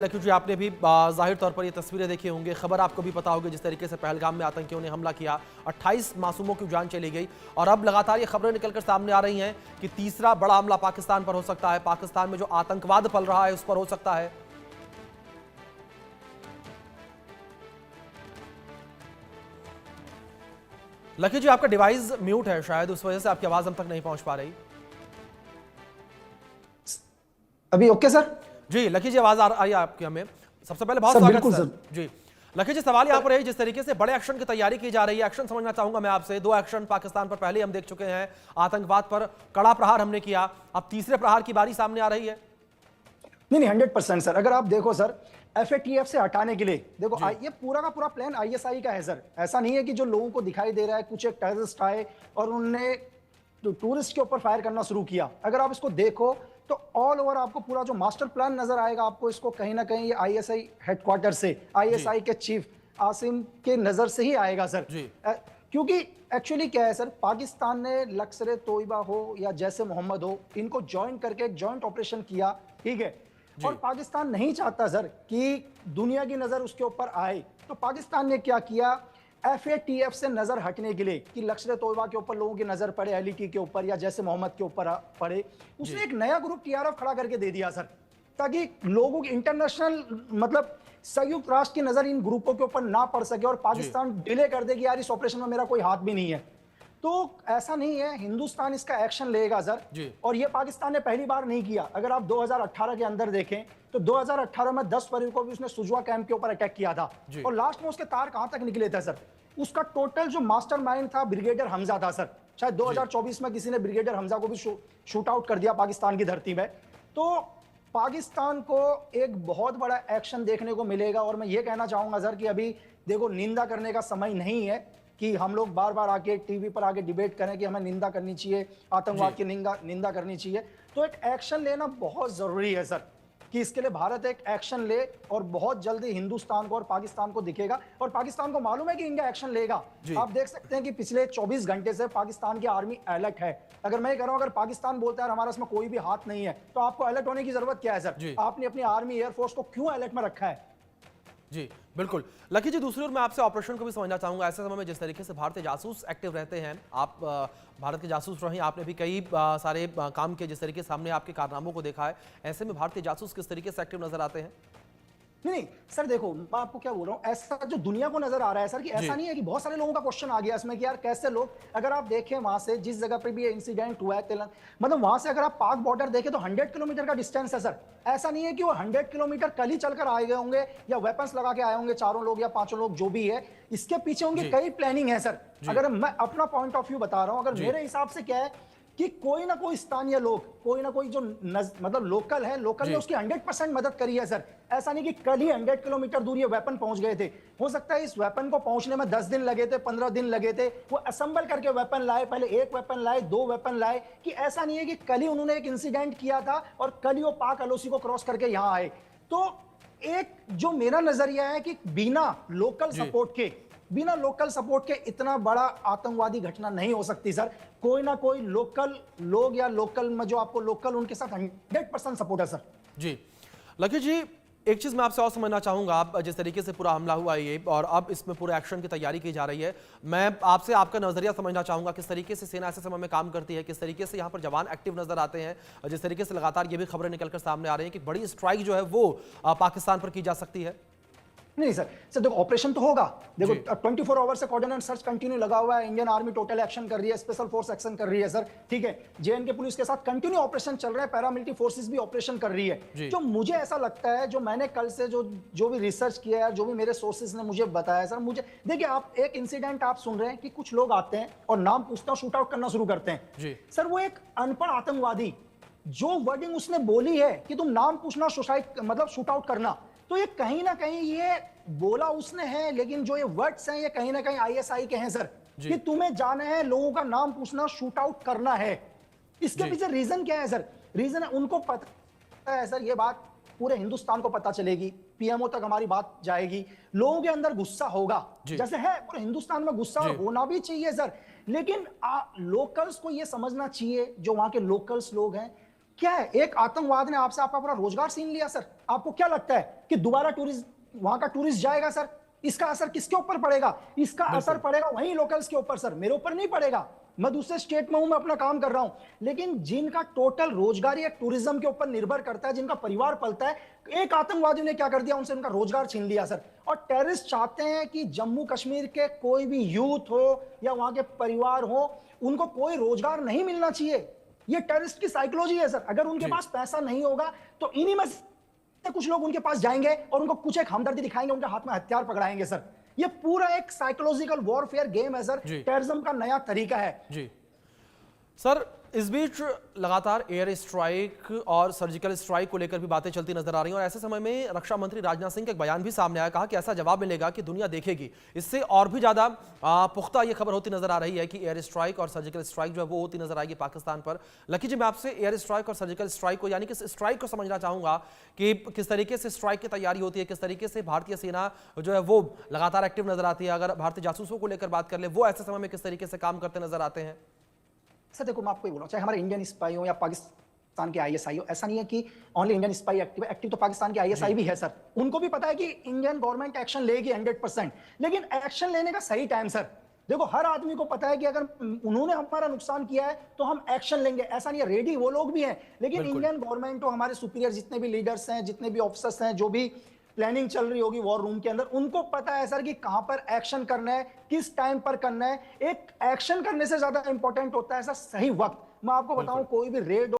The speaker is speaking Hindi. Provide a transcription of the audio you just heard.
लखी जी, आपने भी जाहिर तौर पर ये तस्वीरें देखी होंगी। खबर आपको भी पता होगी जिस तरीके से पहलगाम में आतंकियों ने हमला किया, 28 मासूमों की जान चली गई। और अब लगातार ये खबरें निकलकर सामने आ रही हैं कि तीसरा बड़ा हमला पाकिस्तान पर हो सकता है। पाकिस्तान में जो आतंकवाद पल रहा है उस पर हो सकता है। लखी जी, आपका डिवाइस म्यूट है, शायद उस वजह से आपकी आवाज हम तक नहीं पहुंच पा रही। अभी ओके सर? जी लखी जी, आवाज आ रही है आपकी हमें। सबसे पहले बहुत सर स्वागत बिल्कुल सर। सर। जी लखी जी, सवाल यहाँ पर है, जिस तरीके से बड़े एक्शन की तैयारी की जा रही है, एक्शन समझना चाहूंगा मैं आपसे। दो एक्शन पाकिस्तान पर पहले हम देख चुके हैं, आतंकवाद पर कड़ा प्रहार हमने किया, अब तीसरे प्रहार की बारी सामने आ रही है। नहीं नहीं 100% सर। अगर आप देखो सर, एफएटीएफ से हटाने के लिए देखो ये पूरा का पूरा प्लान आईएसआई का है सर। ऐसा नहीं है कि जो लोगों को दिखाई दे रहा है कुछ एक टेररिस्ट आए और उन्होंने टूरिस्ट के ऊपर फायर करना शुरू किया। अगर आप इसको देखो तो ऑल ओवर आपको पूरा जो मास्टर प्लान नजर आएगा आपको, इसको कहीं ना कहीं आईएसआई हेडक्वार्टर से, आईएसआई के चीफ आसिम के नजर से ही आएगा सर। क्योंकि एक्चुअली क्या है सर, पाकिस्तान ने लश्कर तोयबा हो या जैसे मोहम्मद हो, इनको ज्वाइन करके एक जॉइंट ऑपरेशन किया, ठीक है। और पाकिस्तान नहीं चाहता सर कि दुनिया की नजर उसके ऊपर आए, तो पाकिस्तान ने क्या किया, एफएटीएफ से नजर हटने के लिए कि लश्कर तोयबा के ऊपर लोगों की नजर पड़े, एलईटी के ऊपर या जैसे मोहम्मद के ऊपर पड़े, उसने एक नया ग्रुप टीआरएफ खड़ा करके दे दिया सर, ताकि लोगों की इंटरनेशनल मतलब संयुक्त राष्ट्र की नजर इन ग्रुपों के ऊपर ना पड़ सके और पाकिस्तान डिले कर दे कि यार इस ऑपरेशन में मेरा कोई हाथ भी नहीं है। तो ऐसा नहीं है, हिंदुस्तान इसका एक्शन लेगा सर। और ये पाकिस्तान ने पहली बार नहीं किया। अगर आप 2018 के अंदर देखें तो 2018 में 10 फरवरी को भी उसने सुजवा कैंप के ऊपर अटैक किया था और लास्ट में उसके तार कहां तक निकले थे सर। उसका टोटल जो मास्टरमाइंड था ब्रिगेडियर हमजा था सर। शायद 2024 में किसी ने ब्रिगेडियर हमजा को भी शूट आउट कर दिया पाकिस्तान की धरती में। तो पाकिस्तान को एक बहुत बड़ा एक्शन देखने को मिलेगा। और मैं ये कहना चाहूंगा सर कि अभी देखो, निंदा करने का समय नहीं है कि हम लोग बार बार आके टीवी पर आके डिबेट करें कि हमें निंदा करनी चाहिए, आतंकवाद की निंदा करनी चाहिए। तो एक एक्शन लेना बहुत जरूरी है सर, कि इसके लिए भारत एक एक्शन ले और बहुत जल्दी हिंदुस्तान को और पाकिस्तान को दिखेगा। और पाकिस्तान को मालूम है कि इंडिया एक्शन लेगा। आप देख सकते हैं कि पिछले 24 घंटे से पाकिस्तान की आर्मी अलर्ट है। अगर मैं कह रहा हूं अगर पाकिस्तान बोलता है हमारा इसमें कोई भी हाथ नहीं है, तो आपको अलर्ट होने की जरूरत क्या है सर? आपने अपनी आर्मी एयरफोर्स को क्यों अलर्ट में रखा है? जी बिल्कुल। लकी जी, दूसरी ओर मैं आपसे ऑपरेशन को भी समझना चाहूंगा। ऐसे समय में जिस तरीके से भारतीय जासूस एक्टिव रहते हैं, आप भारत के जासूस रहे, आपने भी कई सारे काम किए, जिस तरीके से सामने आपके कारनामों को देखा है, ऐसे में भारतीय जासूस किस तरीके से एक्टिव नजर आते हैं? नहीं सर, देखो मैं आपको क्या बोल रहा हूं, ऐसा जो दुनिया को नजर आ रहा है सर कि ऐसा नहीं है कि बहुत सारे लोगों का क्वेश्चन आ गया इसमें कि यार कैसे लोग, अगर आप देखें वहां से जिस जगह पे भी ये इंसिडेंट हुआ है मतलब वहां से अगर आप पाक बॉर्डर देखें तो 100 किलोमीटर का डिस्टेंस है सर। ऐसा नहीं है कि वो 100 किलोमीटर कल ही चलकर आए गए होंगे या वेपन्स लगा के आए होंगे, चारों लोग या पांचों लोग जो भी है, इसके पीछे उनकी कई प्लानिंग है सर। अगर मैं अपना पॉइंट ऑफ व्यू बता रहा हूं, अगर मेरे हिसाब से क्या है कि कोई ना कोई स्थानीय लोग, कोई ना कोई जो मतलब लोकल है, लोकल ने उसकी 100% मदद करी है सर। ऐसा नहीं कि कल ही 100 किलोमीटर दूर ये वेपन पहुंच गए थे। हो सकता है इस वेपन को पहुंचने में 10 दिन लगे थे, 15 दिन लगे थे। वो असेंबल करके वेपन लाए, पहले एक वेपन लाए, 2 वेपन लाए, कि ऐसा नहीं है कि कल ही उन्होंने एक इंसिडेंट किया था और कल ही वो पाक एलओसी को क्रॉस करके यहां आए। तो एक जो मेरा नजरिया है कि बिना लोकल सपोर्ट के इतना बड़ा आतंकवादी घटना नहीं हो सकती सर। कोई ना कोई लोकल लोग या लोकल में जो आपको लोकल, उनके साथ 100% सपोर्ट है सर। जी लकी जी, एक चीज मैं आपसे और समझना चाहूंगा। आप जिस तरीके से पूरा हमला हुआ ये और अब इसमें पूरे एक्शन की तैयारी की जा रही है, मैं आपसे आपका नजरिया समझना चाहूंगा। किस तरीके से सेना ऐसे समय में काम करती है, किस तरीके से यहाँ पर जवान एक्टिव नजर आते हैं, जिस तरीके से लगातार ये भी खबरें निकलकर सामने आ रही हैं कि बड़ी स्ट्राइक जो है वो पाकिस्तान पर की जा सकती है? नहीं सर, देखो ऑपरेशन तो होगा। देखो 24 आवर से कोऑर्डिनेट सर्च कंटिन्यू लगा हुआ है। इंडियन आर्मी टोटल एक्शन कर रही है, स्पेशल फोर्स एक्शन कर रही है सर, ठीक है। जेएनके पुलिस के साथ कंटिन्यू ऑपरेशन चल रहा है, पैरामिलिट्री फोर्सेस भी ऑपरेशन कर रही है। जो मुझे ऐसा लगता है, जो मैंने कल से जो भी रिसर्च किया है, जो भी मेरे सोर्सेज ने मुझे बताया सर, मुझे देखिए, आप एक इंसिडेंट आप सुन रहे हैं कि कुछ लोग आते हैं और नाम पूछते हैं, शूट आउट करना शुरू करते हैं सर। वो एक अनपढ़ आतंकवादी, जो वर्डिंग उसने बोली है कि तुम नाम पूछना, सुसाइड मतलब शूट आउट करना, तो ये कहीं ना कहीं ये बोला उसने है, लेकिन जो ये वर्ड्स हैं ये कहीं ना कहीं आईएसआई के हैं सर, कि तुम्हें जाना है, लोगों का नाम पूछना, शूट आउट करना है। इसके पीछे रीजन क्या है सर? रीजन है, उनको पता है सर, ये बात पूरे हिंदुस्तान को पता चलेगी, पीएमओ तक हमारी बात जाएगी, लोगों के अंदर गुस्सा होगा, जैसे है पूरे हिंदुस्तान में गुस्सा होना भी चाहिए सर। लेकिन लोकल्स को ये समझना चाहिए, जो वहां के लोकल्स लोग हैं, क्या है, एक आतंकवाद ने आपसे आपका पूरा रोजगार छीन लिया सर। आपको क्या लगता है कि दोबारा टूरिस्ट वहां का टूरिस्ट जाएगा सर? इसका असर किसके ऊपर पड़ेगा? इसका असर पड़ेगा वहीं लोकल्स के ऊपर सर, मेरे ऊपर नहीं पड़ेगा। मैं दूसरे स्टेट में हूं, मैं अपना काम कर रहा हूं, लेकिन जिनका टोटल रोजगार या टूरिज्म के ऊपर निर्भर करता है, जिनका परिवार पलता है, एक आतंकवादी ने क्या कर दिया, उनसे उनका रोजगार छीन लिया सर। और टेररिस्ट चाहते हैं कि जम्मू कश्मीर के कोई भी यूथ हो या वहां के परिवार हो, उनको कोई रोजगार नहीं मिलना चाहिए। ये टेररिस्ट की साइकोलॉजी है सर। अगर उनके पास पैसा नहीं होगा तो इन्हीं में से कुछ लोग उनके पास जाएंगे और उनको कुछ एक हमदर्दी दिखाएंगे, उनके हाथ में हथियार पकड़ाएंगे सर। ये पूरा एक साइकोलॉजिकल वॉरफेयर गेम है सर, टेररिज्म का नया तरीका है जी सर। इस बीच लगातार एयर स्ट्राइक और सर्जिकल स्ट्राइक को लेकर भी बातें चलती नजर आ रही हैं और ऐसे समय में रक्षा मंत्री राजनाथ सिंह का एक बयान भी सामने आया, कहा कि ऐसा जवाब मिलेगा कि दुनिया देखेगी। इससे और भी ज्यादा पुख्ता ये खबर होती नजर आ रही है कि एयर स्ट्राइक और सर्जिकल स्ट्राइक जो है वो होती नजर आएगी पाकिस्तान पर। लकी जी, मैं आपसे एयर स्ट्राइक और सर्जिकल स्ट्राइक को, यानी कि स्ट्राइक को समझना चाहूंगा कि किस तरीके से स्ट्राइक की तैयारी होती है, किस तरीके से भारतीय सेना जो है वो लगातार एक्टिव नजर आती है। अगर भारतीय जासूसों को लेकर बात कर ले, वो ऐसे समय में किस तरीके से काम करते नजर आते हैं? सर देखो, मैं आपको ये बोलूं, चाहे हमारे इंडियन स्पाई हो या पाकिस्तान के आईएसआई हो, ऐसा नहीं है कि ओनली इंडियन स्पाई एक्टिव है। एक्टिव तो पाकिस्तान के आईएसआई भी है सर। उनको भी पता है कि इंडियन गवर्नमेंट एक्शन लेगी 100%, लेकिन एक्शन लेने का सही टाइम सर। देखो, हर आदमी को पता है कि अगर उन्होंने हमारा नुकसान किया है तो हम एक्शन लेंगे। ऐसा नहीं है, रेडी वो लोग भी हैं, लेकिन इंडियन गवर्नमेंट हो, हमारे सुपीरियर जितने भी लीडर्स हैं, जितने भी ऑफिसर्स हैं, जो भी प्लानिंग चल रही होगी वॉर रूम के अंदर, उनको पता है सर कि कहां पर एक्शन करना है, किस टाइम पर करना है। एक एक्शन करने से ज्यादा इंपॉर्टेंट होता है सर सही वक्त। मैं आपको बताऊं, कोई भी रेड